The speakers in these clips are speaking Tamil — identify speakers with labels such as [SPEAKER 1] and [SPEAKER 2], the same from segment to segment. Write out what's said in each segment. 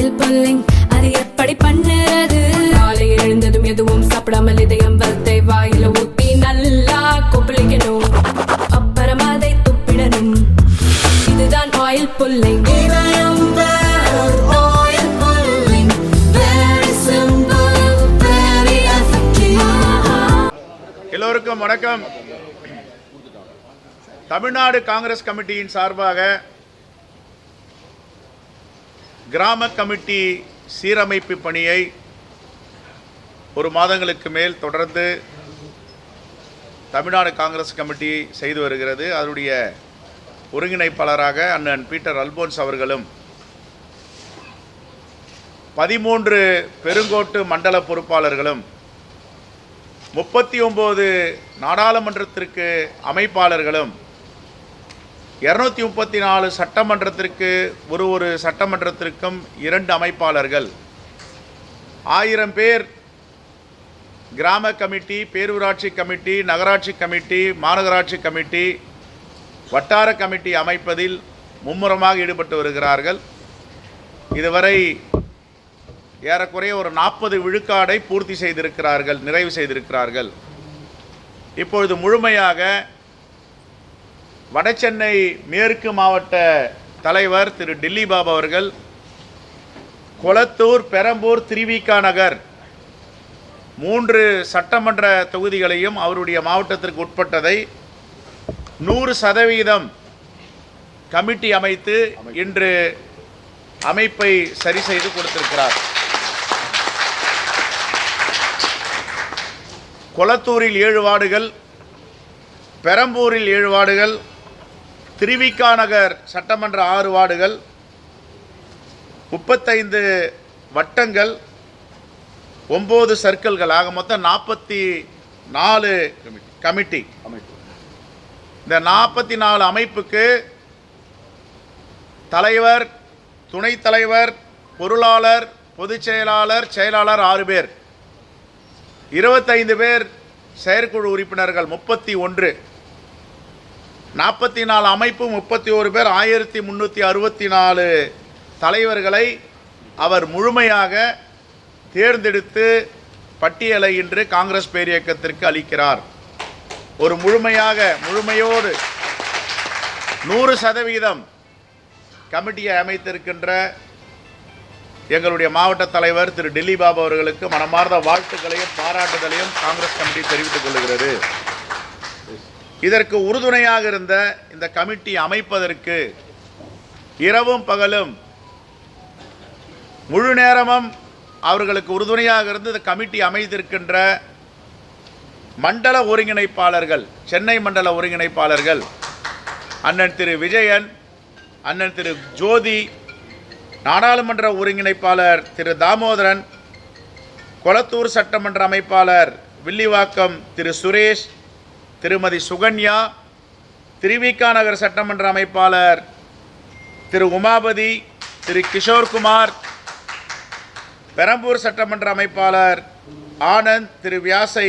[SPEAKER 1] ஆயில் புல்லிங் அது எப்படி பண்ணுறது? காலையில் எழுந்ததும் எதுவும் சாப்பிடாமல் இதயம் வளத்தை வாயில ஊத்தி நல்லா கொப்பளிக்கணும், அப்புறம் அதை துப்பிடணும். இதுதான் ஆயில் புல்லிங்.
[SPEAKER 2] எல்லோருக்கும் வணக்கம். தமிழ்நாடு காங்கிரஸ் கமிட்டியின் சார்பாக கிராம கமிட்டி சீரமைப்பு பணியை ஒரு மாதங்களுக்கு மேல் தொடர்ந்து தமிழ்நாடு காங்கிரஸ் கமிட்டி செய்து வருகிறது. அதனுடைய ஒருங்கிணைப்பாளராக அண்ணன் பீட்டர் அல்போன்ஸ் அவர்களும் 13 பெருங்கோட்டு மண்டல பொறுப்பாளர்களும் 39 நாடாளுமன்றத்திற்கு அமைப்பாளர்களும் 234 சட்டமன்றத்திற்கு ஒரு சட்டமன்றத்திற்கும் 2 அமைப்பாளர்கள், 1000 பேர் கிராம கமிட்டி, பேரூராட்சி கமிட்டி, நகராட்சி கமிட்டி, மாநகராட்சி கமிட்டி, வட்டார கமிட்டி அமைப்பதில் மும்முரமாக ஈடுபட்டு வருகிறார்கள். இதுவரை ஏறக்குறைய ஒரு 40 விழுக்காடை பூர்த்தி செய்திருக்கிறார்கள், நிறைவு செய்திருக்கிறார்கள். இப்பொழுது முழுமையாக வடசென்னை மேற்கு மாவட்ட தலைவர் திரு டில்லி பாபு அவர்கள் கொளத்தூர், பெரம்பூர், திருவிக நகர் 3 சட்டமன்ற தொகுதிகளையும் அவருடைய மாவட்டத்திற்கு உட்பட்டதை 100% கமிட்டி அமைத்து இன்று அமைப்பை சரி செய்து கொடுத்திருக்கிறார். கொளத்தூரில் 7 வார்டுகள், பெரம்பூரில் 7 வார்டுகள், திருவிக நகர் சட்டமன்ற 6 வார்டுகள், 35 வட்டங்கள், 9 சர்க்கிள்கள், ஆக மொத்தம் 44 கமிட்டி. இந்த 44 அமைப்புக்கு தலைவர், துணைத் தலைவர், பொருளாளர், பொதுச் செயலாளர், செயலாளர் 6 பேர், 25 பேர் செயற்குழு உறுப்பினர்கள் 31, 44 அமைப்பு 31 பேர், 1364 தலைவர்களை அவர் முழுமையாக தேர்ந்தெடுத்து பட்டியலை இன்று காங்கிரஸ் பேரியக்கத்திற்கு அளிக்கிறார். ஒரு முழுமையோடு 100% கமிட்டியை அமைத்திருக்கின்ற எங்களுடைய மாவட்ட தலைவர் திரு டில்லி பாபு அவர்களுக்கு மனமார்ந்த வாழ்த்துக்களையும் பாராட்டுதலையும் காங்கிரஸ் கமிட்டி தெரிவித்துக் கொள்கிறது. இதற்கு உறுதுணையாக இருந்த இந்த கமிட்டி அமைப்பதற்கு இரவும் பகலும் முழு நேரமும் அவர்களுக்கு உறுதுணையாக இருந்து இந்த கமிட்டி அமைத்திருக்கின்ற மண்டல ஒருங்கிணைப்பாளர்கள், சென்னை மண்டல ஒருங்கிணைப்பாளர்கள் அண்ணன் திரு விஜயன், அண்ணன் திரு ஜோதி, நாடாளுமன்ற ஒருங்கிணைப்பாளர் திரு தாமோதரன், கொளத்தூர் சட்டமன்ற அமைப்பாளர் வில்லிவாக்கம் திரு சுரேஷ், திருமதி சுகன்யா, திருவிக நகர் சட்டமன்ற அமைப்பாளர் திரு உமாபதி, திரு கிஷோர்குமார், பெரம்பூர் சட்டமன்ற அமைப்பாளர் ஆனந்த், திரு வியாசை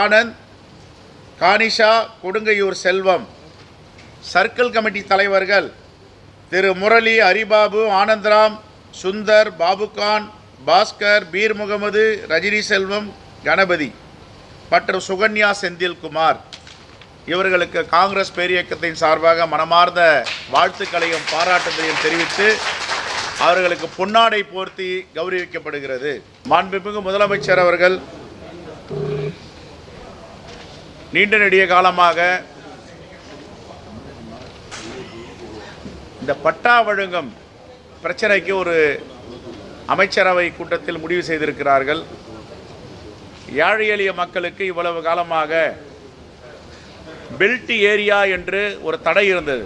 [SPEAKER 2] ஆனந்த், கானிஷா, கொடுங்கையூர் செல்வம், சர்க்கிள் கமிட்டி தலைவர்கள் திரு முரளி, ஹரிபாபு, ஆனந்தராம், சுந்தர், பாபுகான், பாஸ்கர், பீர் முகமது, ரஜினி செல்வம், கணபதி மற்றும் சுகன்யா செந்தில்குமார், இவர்களுக்கு காங்கிரஸ் பேரியக்கத்தின் சார்பாக மனமார்ந்த வாழ்த்துக்களையும் பாராட்டுதலையும் தெரிவித்து அவர்களுக்கு பொன்னாடை போர்த்தி கௌரவிக்கப்படுகிறது. மாண்புமிகு முதலமைச்சர் அவர்கள் நீண்ட நெடிய காலமாக இந்த பட்டா வழங்கும் பிரச்சனைக்கு ஒரு அமைச்சரவை கூட்டத்தில் முடிவு செய்திருக்கிறார்கள். ஏழை எளிய மக்களுக்கு இவ்வளவு காலமாக பெல்ட் ஏரியா என்று ஒரு தடை இருந்தது.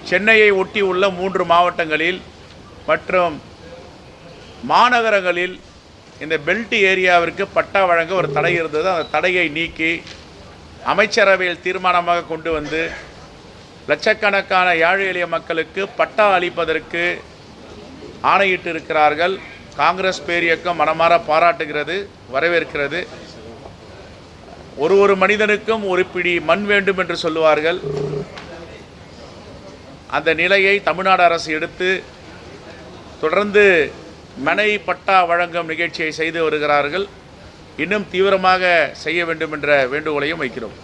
[SPEAKER 2] சென்னையை ஒட்டி உள்ள 3 மாவட்டங்களில் மற்றும் மாநகரங்களில் இந்த பெல்ட் ஏரியாவிற்கு பட்டா வழங்க ஒரு தடை இருந்தது. அந்த தடையை நீக்கி அமைச்சரவையில் தீர்மானமாக கொண்டு வந்து லட்சக்கணக்கான ஏழை எளிய மக்களுக்கு பட்டா அளிப்பதற்கு ஆணையிட்டு இருக்கிறார்கள். காங்கிரஸ் பேரியக்கம் மனமாற பாராட்டுகிறது, வரவேற்கிறது. ஒரு மனிதனுக்கும் ஒரு பிடி மண் வேண்டும் என்று சொல்லுவார்கள். அந்த நிலையை தமிழ்நாடு அரசு எடுத்து தொடர்ந்து மனை பட்டா வழங்கும் நிகழ்ச்சியை செய்து வருகிறார்கள். இன்னும் தீவிரமாக செய்ய வேண்டும் என்ற வேண்டுகோளையும் வைக்கிறோம்.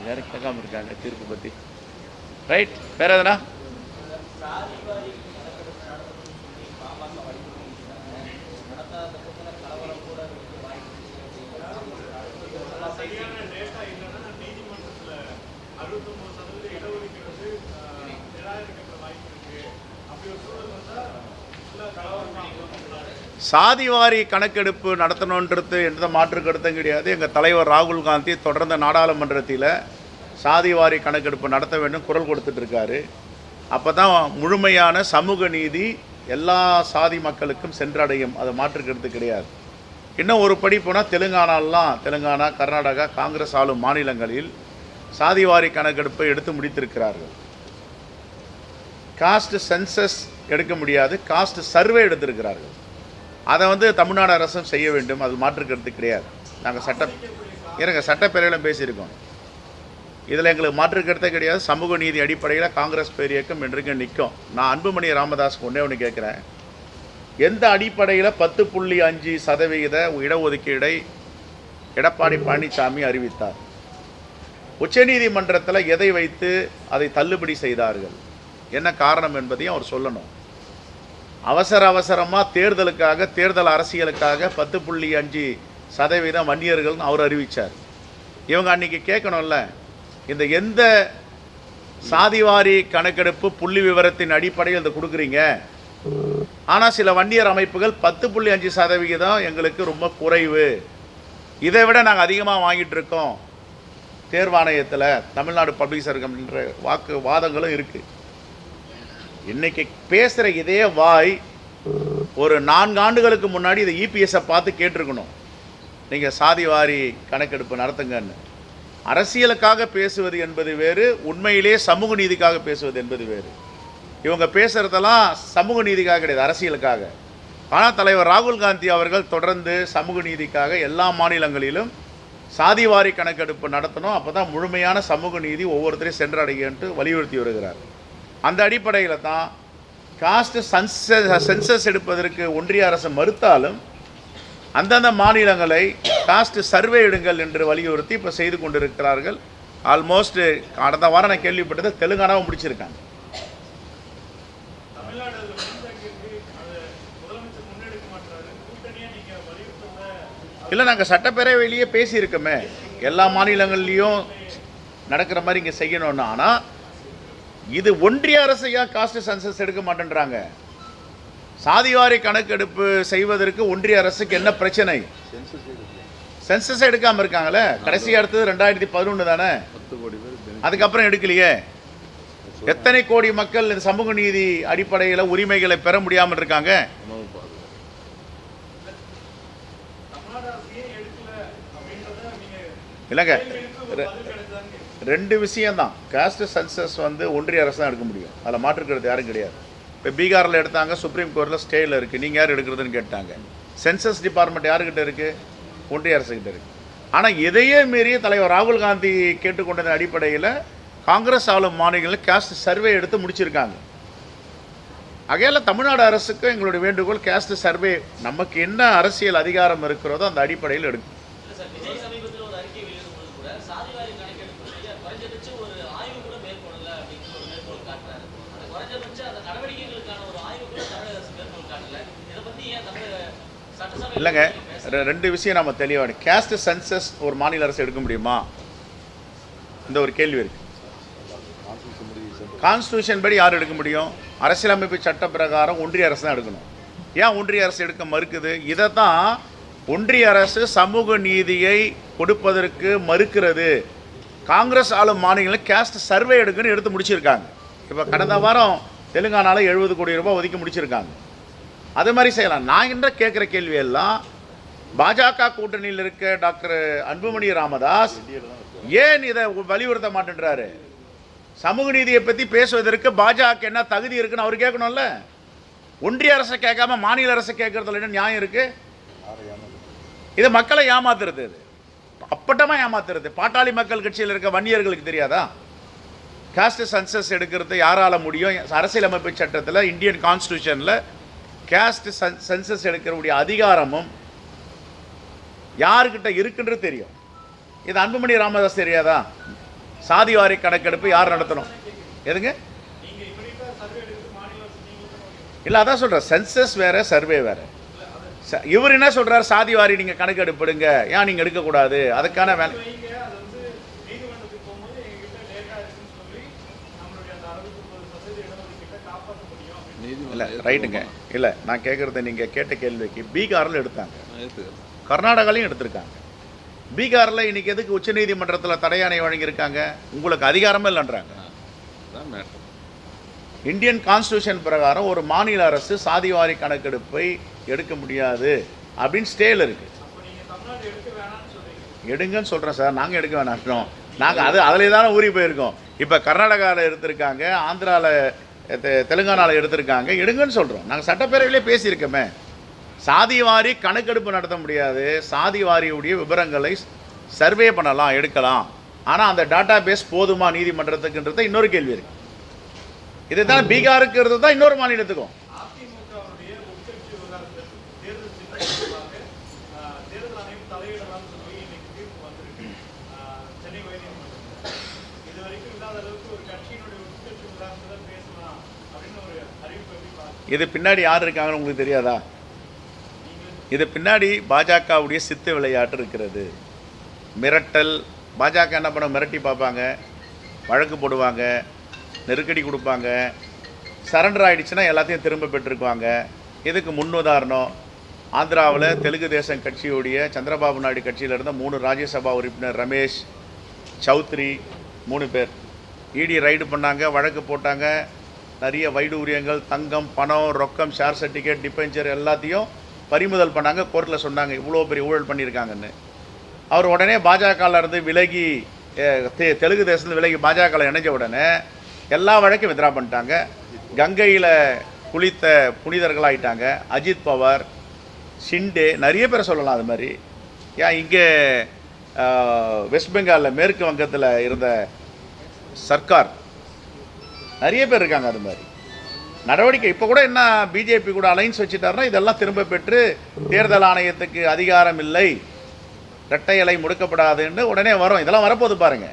[SPEAKER 2] வேற கேட்காம இருக்காங்க தீர்ப்பு பற்றி. ரைட், வேற எதனா? சாதிவாரி கணக்கெடுப்பு நடத்தணுன்றது எந்த மாற்று கருத்தும் கிடையாது. எங்கள் தலைவர் ராகுல் காந்தி தொடர்ந்து நாடாளுமன்றத்தில் சாதிவாரி கணக்கெடுப்பு நடத்த வேண்டும் குரல் கொடுத்துட்ருக்காரு. அப்போ தான் முழுமையான சமூக நீதி எல்லா சாதி மக்களுக்கும் சென்றடையும். அது மாற்று கருத்து கிடையாது. இன்னும் ஒரு படி போனால் தெலுங்கானா, கர்நாடகா காங்கிரஸ் ஆளும் மாநிலங்களில் சாதிவாரி கணக்கெடுப்பை எடுத்து முடித்திருக்கிறார்கள். காஸ்ட் சென்சஸ் எடுக்க முடியாது, காஸ்ட் சர்வே எடுத்திருக்கிறார்கள். அதை தமிழ்நாடு அரசும் செய்ய வேண்டும். அது மாற்று கருத்து கிடையாது. நாங்கள் சட்டப்பேரவையிலும் பேசியிருக்கோம். இதில் எங்களுக்கு மாற்று கருத்தே கிடையாது. சமூக நீதி அடிப்படையில் காங்கிரஸ் பேர் இயக்கம் என்றைக்கும் நிற்கும். நான் அன்புமணி ராமதாஸ் ஒன்று கேட்குறேன். எந்த அடிப்படையில் 10.5% இடஒதுக்கீடை எடப்பாடி பழனிசாமி அறிவித்தார்? உச்சநீதிமன்றத்தில் எதை வைத்து அதை தள்ளுபடி செய்தார்கள்? என்ன காரணம் என்பதையும் அவர் சொல்லணும். அவசரமாக தேர்தல் அரசியலுக்காக 10.5% வன்னியர்கள்னு அவர் அறிவித்தார். இவங்க அன்றைக்கி கேட்கணும்ல, இந்த எந்த சாதிவாரி கணக்கெடுப்பு புள்ளி விவரத்தின் அடிப்படையில் இதை கொடுக்குறீங்க? ஆனால் சில வன்னியர் அமைப்புகள் 10.5% எங்களுக்கு ரொம்ப குறைவு, இதை விட நாங்கள் அதிகமாக வாங்கிட்டு இருக்கோம் தேர்வாணையத்தில், தமிழ்நாடு பப்ளிக் சர்வீஸ் கமிஷன்ற வாதங்களும் இருக்குது. இன்னைக்கு பேசுகிற இதே வாய் ஒரு 4 ஆண்டுகளுக்கு முன்னாடி இதை இபிஎஸ்ஸை பார்த்து கேட்டிருக்கணும். நீங்கள் சாதிவாரி கணக்கெடுப்பு நடத்துங்கன்னு. அரசியலுக்காக பேசுவது என்பது வேறு, உண்மையிலே சமூக நீதிக்காக பேசுவது என்பது வேறு. இவங்க பேசுகிறதெல்லாம் சமூக நீதிக்காக கிடையாது, அரசியலுக்காக. ஆனால் தலைவர் ராகுல் காந்தி அவர்கள் தொடர்ந்து சமூக நீதிக்காக எல்லா மாநிலங்களிலும் சாதிவாரி கணக்கெடுப்பு நடத்தணும், அப்போ தான் முழுமையான சமூக நீதி ஒவ்வொருத்தரையும் சென்றடையன்ட்டு வலியுறுத்தி வருகிறார். அந்த அடிப்படையில் தான் காஸ்ட் சென்சஸ் எடுப்பதற்கு ஒன்றிய அரசு மறுத்தாலும் அந்தந்த மாநிலங்களை காஸ்ட் சர்வே எடுங்கள் என்று வலியுறுத்தி இப்போ செய்து கொண்டிருக்கிறார்கள். ஆல்மோஸ்ட் கடந்த வாரம் நான் கேள்விப்பட்டது தெலுங்கானாவும் முடிச்சிருக்காங்க. இல்லை, நாங்கள் சட்டப்பேரவையிலேயே பேசியிருக்கோமே, எல்லா மாநிலங்கள்லேயும் நடக்கிற மாதிரி இங்கே செய்யணும்னு. ஆனால் இது ஒன்றிய அரசையா காஸ்ட் சென்சஸ் எடுக்க மாட்டேன்றாங்க? சாதிவாரி கணக்கெடுப்பு செய்வதற்கு ஒன்றிய அரசுக்கு என்ன பிரச்சனை? சென்சஸ் எடுக்காமல் இருக்காங்களே. கடைசி அடுத்தது 2011 தானே, அதுக்கப்புறம் எடுக்கலையே. எத்தனை கோடி மக்கள் இந்த சமூக நீதி அடிப்படையில் உரிமைகளை பெற முடியாமல் இருக்காங்க? இல்லைங்க, 2 விஷயம்தான். காஸ்ட் சென்சஸ் ஒன்றிய அரசு தான் எடுக்க முடியும், அதில் மாற்றுக்கிறது யாரும் கிடையாது. இப்போ பீகாரில் எடுத்தாங்க, சுப்ரீம் கோர்ட்டில் ஸ்டேயில் இருக்குது, நீங்கள் யார் எடுக்கிறதுன்னு கேட்டாங்க. சென்சஸ் டிபார்ட்மெண்ட் யாருக்கிட்ட இருக்குது? ஒன்றிய அரசுக்கிட்ட இருக்குது. ஆனால் இதையே மீறிய தலைவர் ராகுல் காந்தி கேட்டுக்கொண்டதன் அடிப்படையில் காங்கிரஸ் ஆளும் மாநிலங்களில் காஸ்ட் சர்வே எடுத்து முடிச்சிருக்காங்க. ஆகையால் தமிழ்நாடு அரசுக்கு எங்களுடைய வேண்டுகோள், காஸ்ட் சர்வே நமக்கு என்ன அரசியல் அதிகாரம் இருக்கிறதோ அந்த அடிப்படையில் எடுக்கும். இல்லைங்க, 2 விஷயம் நம்ம தெளிவாக. காஸ்ட் சென்சஸ் ஒரு மாநில அரசு எடுக்க முடியுமா? இந்த ஒரு கேள்வி இருக்கு. கான்ஸ்டியூஷன் படி யார் எடுக்க முடியும்? அரசியலமைப்பு சட்ட பிரகாரம் ஒன்றிய அரசு தான் எடுக்கணும். ஏன் ஒன்றிய அரசு எடுக்க மறுக்குது? இதை தான் ஒன்றிய அரசு சமூக நீதியை கொடுப்பதற்கு மறுக்கிறது. காங்கிரஸ் ஆளும் மாநிலங்களில் காஸ்ட் சர்வே எடுக்குன்னு எடுத்து முடிச்சிருக்காங்க. இப்போ கடந்த வாரம் தெலுங்கானாவில் 70 கோடி ரூபாய் ஒதுக்கி முடிச்சிருக்காங்க. அது மாதிரி செய்யலாம். நான் என்ற கேட்குற கேள்வியெல்லாம் பாஜக கூட்டணியில் இருக்க டாக்டர் அன்புமணி ராமதாஸ் ஏன் இதை வலியுறுத்த மாட்டேன்றாரு? சமூக நீதியை பற்றி பேசுவதற்கு பாஜக என்ன தகுதி இருக்குன்னு அவர் கேட்கணும்ல. ஒன்றிய அரசை கேட்காம மாநில அரசை கேட்கறதுல என்ன நியாயம் இருக்கு? இது மக்களை ஏமாத்துறது, இது அப்பட்டமாக ஏமாத்துறது. பாட்டாளி மக்கள் கட்சியில் இருக்க வன்னியர்களுக்கு தெரியாதா? காஸ்ட் சென்சஸ் எடுக்கிறது யாரால முடியும்? அரசியலமைப்பு சட்டத்தில், இந்தியன் கான்ஸ்டியூஷனில் காஸ்ட் சென்சஸ் எடுக்கிறவுடைய அதிகாரமும் யாருக்கிட்ட இருக்குன்றது தெரியும். இது அன்புமணி ராமதாஸ் தெரியாதா? சாதிவாரி கணக்கெடுப்பு யார் நடத்தணும்? எதுங்க? இல்லை, அதான் சொல்கிறேன், சென்சஸ் வேறு, சர்வே வேறு. இவர் என்ன சொல்கிறார்? சாதிவாரி நீங்கள் கணக்கெடுப்பிடுங்க, ஏன் நீங்கள் எடுக்கக்கூடாது? அதுக்கான வேலை இல்லை, ரைட்டுங்க. இல்லை, நான் கேட்குறது நீங்கள் கேட்ட கேள்விக்கு பீகாரில் எடுத்தாங்க, கர்நாடகாலையும் எடுத்திருக்காங்க. பீகாரில் இன்னைக்கு எதுக்கு உச்சநீதிமன்றத்தில் தடையாணை வழங்கியிருக்காங்க? உங்களுக்கு அதிகாரமே இல்லைன்றாங்க. இந்தியன் கான்ஸ்டியூஷன் பிரகாரம் ஒரு மாநில அரசு சாதிவாரி கணக்கெடுப்பை எடுக்க முடியாது அப்படின்னு ஸ்டேல இருக்கு. எடுங்கன்னு சொல்கிறேன் சார், நாங்கள் எடுக்க வேணாம். நாங்கள் அதிலே தானே ஊறி போயிருக்கோம். இப்போ கர்நாடகாவில் எடுத்திருக்காங்க, ஆந்திராவில், தெலுங்கானாவில் எடுத்திருக்காங்க, எடுங்கன்னு சொல்கிறோம். நாங்கள் சட்டப்பேரவையிலே பேசியிருக்கோமே. சாதிவாரி கணக்கெடுப்பு நடத்த முடியாது, சாதிவாரியுடைய விவரங்களை சர்வே பண்ணலாம், எடுக்கலாம். ஆனால் அந்த டாட்டா பேஸ் போதுமா நீதிமன்றத்துக்குன்றது இன்னொரு கேள்வி இருக்கு. இது தான் பீகாருக்கு தான் இன்னொரு மாநிலத்துக்கும். இது பின்னாடி யார் இருக்காங்கன்னு உங்களுக்கு தெரியாதா? இது பின்னாடி பாஜகவுடைய சித்து விளையாட்டு இருக்கிறது. மிரட்டல். பாஜக என்ன பண்ண? மிரட்டி பார்ப்பாங்க, வழக்கு போடுவாங்க, நெருக்கடி கொடுப்பாங்க. சரண்டர் ஆகிடுச்சுன்னா எல்லாத்தையும் திரும்ப பெற்றுக்குவாங்க. இதுக்கு முன்னுதாரணம் ஆந்திராவில் தெலுங்கு தேசம் கட்சியுடைய சந்திரபாபு நாயுடு கட்சியில் இருந்த 3 ராஜ்யசபா உறுப்பினர் ரமேஷ், சௌத்ரி 3 பேர் இடி ரைடு பண்ணாங்க, வழக்கு போட்டாங்க. நிறைய வைடூரியங்கள், தங்கம், பணம், ரொக்கம், ஷேர் சர்டிஃபிகேட், டிபெஞ்சர் எல்லாத்தையும் பறிமுதல் பண்ணாங்க. கோர்ட்டில் சொன்னாங்க இவ்வளோ பெரிய ஊழல் பண்ணியிருக்காங்கன்னு. அவர் உடனே பாஜகவிலேருந்து விலகி, தெலுங்கு தேசத்துலேருந்து விலகி பாஜகவில் இணைஞ்ச உடனே எல்லா வழக்கையும் வித்ரா பண்ணிட்டாங்க. கங்கையில் குளித்த புனிதர்களாகிட்டாங்க. அஜித் பவார், ஷிண்டே, நிறைய பேரை சொல்லலாம். அது மாதிரி ஏன் இங்கே வெஸ்ட் பெங்காலில், மேற்கு வங்கத்தில் இருந்த சர்க்கார், நிறைய பேர் இருக்காங்க. அது மாதிரி நடவடிக்கை. இப்போ கூட என்ன, பிஜேபி கூட அலைன்ஸ் வச்சுட்டாருன்னா இதெல்லாம் திரும்ப பெற்று தேர்தல் ஆணையத்துக்கு அதிகாரம் இல்லை, இரட்டை இலை முடுக்கப்படாதுன்னு உடனே வரும். இதெல்லாம் வரப்போது பாருங்க.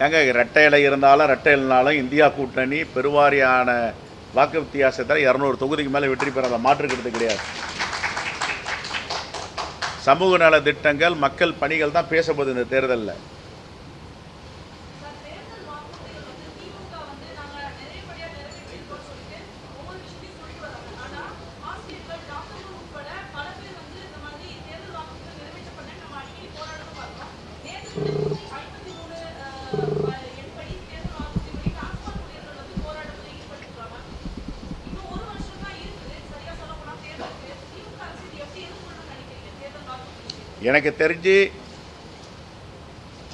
[SPEAKER 2] ஏங்க, இரட்டை இலை இருந்தாலும் இரட்டை இல்லைனாலும் இந்தியா கூட்டணி பெருவாரியான வாக்கு வித்தியாசத்தில் 200 தொகுதிக்கு மேலே வெற்றி பெறாத மாற்றுக்கிறது கிடையாது. சமூக நல திட்டங்கள், மக்கள் பணிகள் தான் பேசப்போகுது இந்த தேர்தலில். எனக்கு தெரிஞ்சு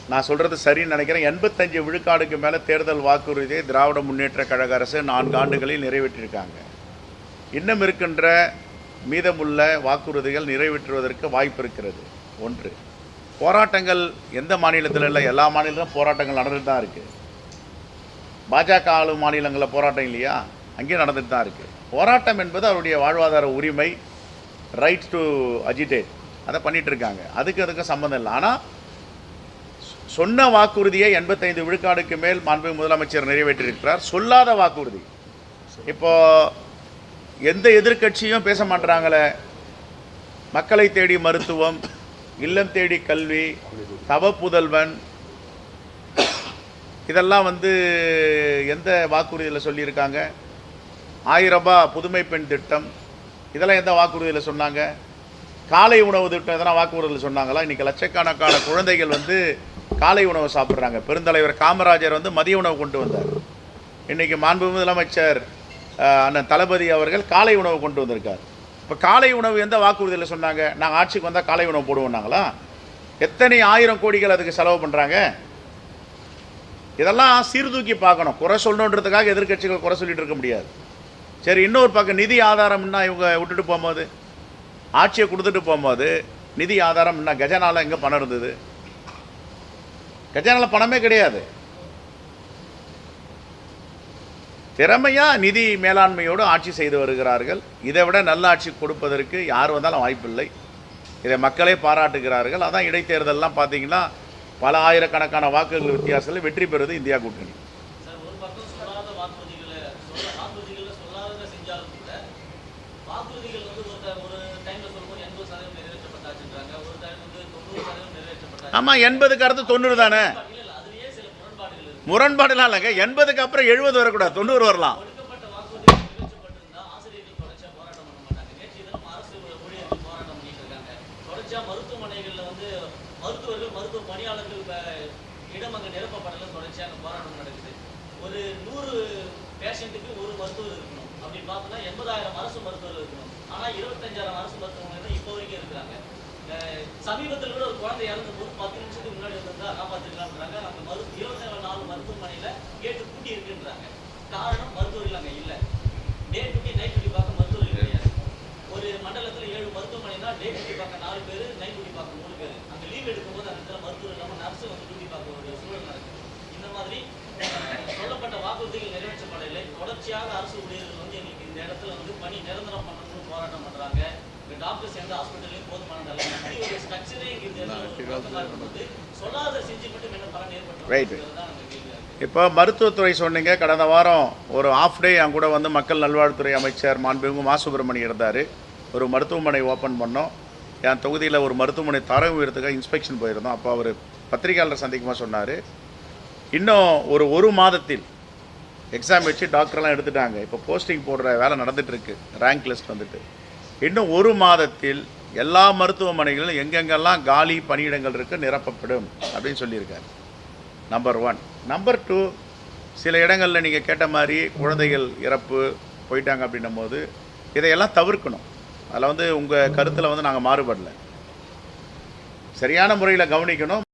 [SPEAKER 2] நான் சொல்கிறது சரின்னு நினைக்கிறேன். 85 விழுக்காடுக்கு மேலே தேர்தல் வாக்குறுதியை திராவிட முன்னேற்ற கழக அரசு 4 ஆண்டுகளில் நிறைவேற்றியிருக்காங்க. இன்னும் இருக்கின்ற மீதமுள்ள வாக்குறுதிகள் நிறைவேற்றுவதற்கு வாய்ப்பு இருக்கிறது. 1, போராட்டங்கள் எந்த மாநிலத்தில் இல்லை, எல்லா மாநிலத்திலும் போராட்டங்கள் நடந்துட்டு தான் இருக்குது. பாஜக ஆளும் மாநிலங்களில் போராட்டம் இல்லையா? அங்கேயும் நடந்துட்டு தான் இருக்குது. போராட்டம் என்பது அவருடைய வாழ்வாதார உரிமை, ரைட் டு அஜிடேட், அதை பண்ணிகிட்டு இருக்காங்க. அதுக்கு சம்மந்தம் இல்லை. ஆனால் சொன்ன வாக்குறுதியை 85 விழுக்காடுக்கு மேல் மாண்பு முதலமைச்சர் நிறைவேற்றியிருக்கிறார். சொல்லாத வாக்குறுதி இப்போது எந்த எதிர்க்கட்சியும் பேச மாட்டுறாங்களே. மக்களை தேடி மருத்துவம், இல்லம் தேடி கல்வி, தவ புதல்வன், இதெல்லாம் எந்த வாக்குறுதியில் சொல்லியிருக்காங்க? 1000 ரூபாய் புதுமை பெண் திட்டம், இதெல்லாம் எந்த வாக்குறுதியில் சொன்னாங்க? காலை உணவு திட்டம் எதனா வாக்குறுதியில் சொன்னாங்களா? இன்றைக்கி லட்சக்கணக்கான குழந்தைகள் காலை உணவு சாப்பிட்றாங்க. பெருந்தலைவர் காமராஜர் மதிய உணவு கொண்டு வந்தார். இன்றைக்கி மாண்பு முதலமைச்சர் அண்ணன் தளபதி அவர்கள் காலை உணவு கொண்டு வந்திருக்கார். இப்போ காலை உணவு எந்த வாக்குறுதியில் சொன்னாங்க? நாங்கள் ஆட்சிக்கு வந்தால் காலை உணவு போடுவோம்னாங்களா? எத்தனை 1000 கோடிகள் அதுக்கு செலவு பண்ணுறாங்க? இதெல்லாம் சீர்தூக்கி பார்க்கணும். குறை சொல்லணுன்றதுக்காக எதிர்க்கட்சிகள் குறை சொல்லிட்டு இருக்க முடியாது. சரி, இன்னொரு பக்கம் நிதி ஆதாரம்னா இவங்க விட்டுட்டு போகும்போது ஆட்சியை கொடுத்துட்டு போகும்போது நிதி ஆதாரம் என்ன கஜனால எங்கே பணம் இருந்தது? கஜனால பணமே கிடையாது. திறமையாக நிதி மேலாண்மையோடு ஆட்சி செய்து வருகிறார்கள். இதை விட நல்ல ஆட்சி கொடுப்பதற்கு யார் வந்தாலும் வாய்ப்பில்லை. இதை மக்களே பாராட்டுகிறார்கள். அதான் இடைத்தேர்தலெலாம் பார்த்தீங்கன்னா பல ஆயிரக்கணக்கான வாக்குகள் வித்தியாசத்தில் வெற்றி பெறுவது இந்தியா கூட்டணி. ஆமாம், 80க்கு அடுத்து 90 தானே. முரண்பாடுலாம் இல்லைங்க. 80க்கு அப்புறம் 70 வரக்கூடாது, 90 வரலாம்.
[SPEAKER 3] மருத்துவமனைகளில் வந்து மருத்துவர்கள் மருத்துவ பணியாளர்கள் இடம் அங்கே நிரப்பப்படல தொடர்ச்சியாக போராட்டம் நடக்குது. ஒரு 100 பேஷண்ட்டுக்கு ஒரு மருத்துவர் இருக்கணும் அப்படின்னு பார்த்தோம்னா 80,000 அரசு மருத்துவர்கள் இருக்கணும். ஆனால் 25,000 அரசு மருத்துவமனைகள் இப்போ வரைக்கும் இருக்கிறாங்க. சமீபத்தில் கூட ஒரு குழந்தை இறந்த போது 10 நிமிஷத்துக்கு முன்னாடி வந்திருந்தா காப்பாற்றிருக்கலாம்ன்றாங்க. அந்த 24 மருத்துவமனையில் கேட்டு பூட்டி இருக்குன்றாங்க. காரணம் மருத்துவர்கள் அங்கே இல்லை. டே டியூட்டி நைட் டியூட்டி பார்க்க மருத்துவர்கள் கிடையாது. ஒரு மண்டலத்தில் 7 மருத்துவமனை தான் டே டியூட்டி பார்க்க 4 பேர், நைட் டியூட்டி பார்க்க 3 பேர். அங்கே லீவ் எடுக்கும்போது அந்த இடத்துல மருத்துவர் இல்லாமல் நர்ஸு வந்து டியூட்டி பார்க்க ஒரு சூழல் நடக்குது. இந்த மாதிரி சொல்லப்பட்ட வாக்குறுதிகள் நிறைவேற்றப்படவில்லை. தொடர்ச்சியாக அரசு ஊழியர்கள் வந்து எங்களுக்கு இந்த இடத்துல வந்து பணி நிரந்தரம் பண்ணணும்னு போராட்டம் பண்ணுறாங்க. டாக்டர்ஸ் எந்த ஹாஸ்பிட்டலையும் போதுமானதல்ல. இப்படி ஒரு ஸ்ட்ரக்சரே இங்கே சொல்லாத செஞ்சு மட்டும் என்ன பலன் ஏற்பட்டு.
[SPEAKER 2] இப்போ மருத்துவத்துறை சொன்னீங்க. கடந்த வாரம் ஒரு ஆஃப் டே என் கூட வந்து மக்கள் நல்வாழ்வுத்துறை அமைச்சர் மாண்புமிகு மா சுப்பிரமணியன் இருந்தார். ஒரு மருத்துவமனை ஓப்பன் பண்ணோம். என் தொகுதியில் ஒரு மருத்துவமனை தரம் உயர்த்துக்காக இன்ஸ்பெக்ஷன் போயிருந்தோம். அப்போ அவர் பத்திரிகையாளர் சந்திக்குமா சொன்னார், இன்னும் ஒரு மாதத்தில் எக்ஸாம் வச்சு டாக்டர்லாம் எடுத்துட்டாங்க. இப்போ போஸ்டிங் போடுற வேலை நடந்துகிட்ருக்கு. ரேங்க் லிஸ்ட் வந்துட்டு இன்னும் 1 மாதத்தில் எல்லா மருத்துவமனைகளிலும் எங்கெங்கெல்லாம் காலி பணியிடங்கள் இருக்குது நிரப்பப்படும் அப்படின்னு சொல்லியிருக்காரு. நம்பர் 1. நம்பர் 2, சில இடங்களில் நீங்கள் கேட்ட மாதிரி குழந்தைகள் இறப்பு போயிட்டாங்க அப்படின்னும் போது இதையெல்லாம் தவிர்க்கணும். அதில் வந்து உங்கள் கருத்தில் வந்து நாங்கள் மாறுபடலை. சரியான முறையில் கவனிக்கணும்.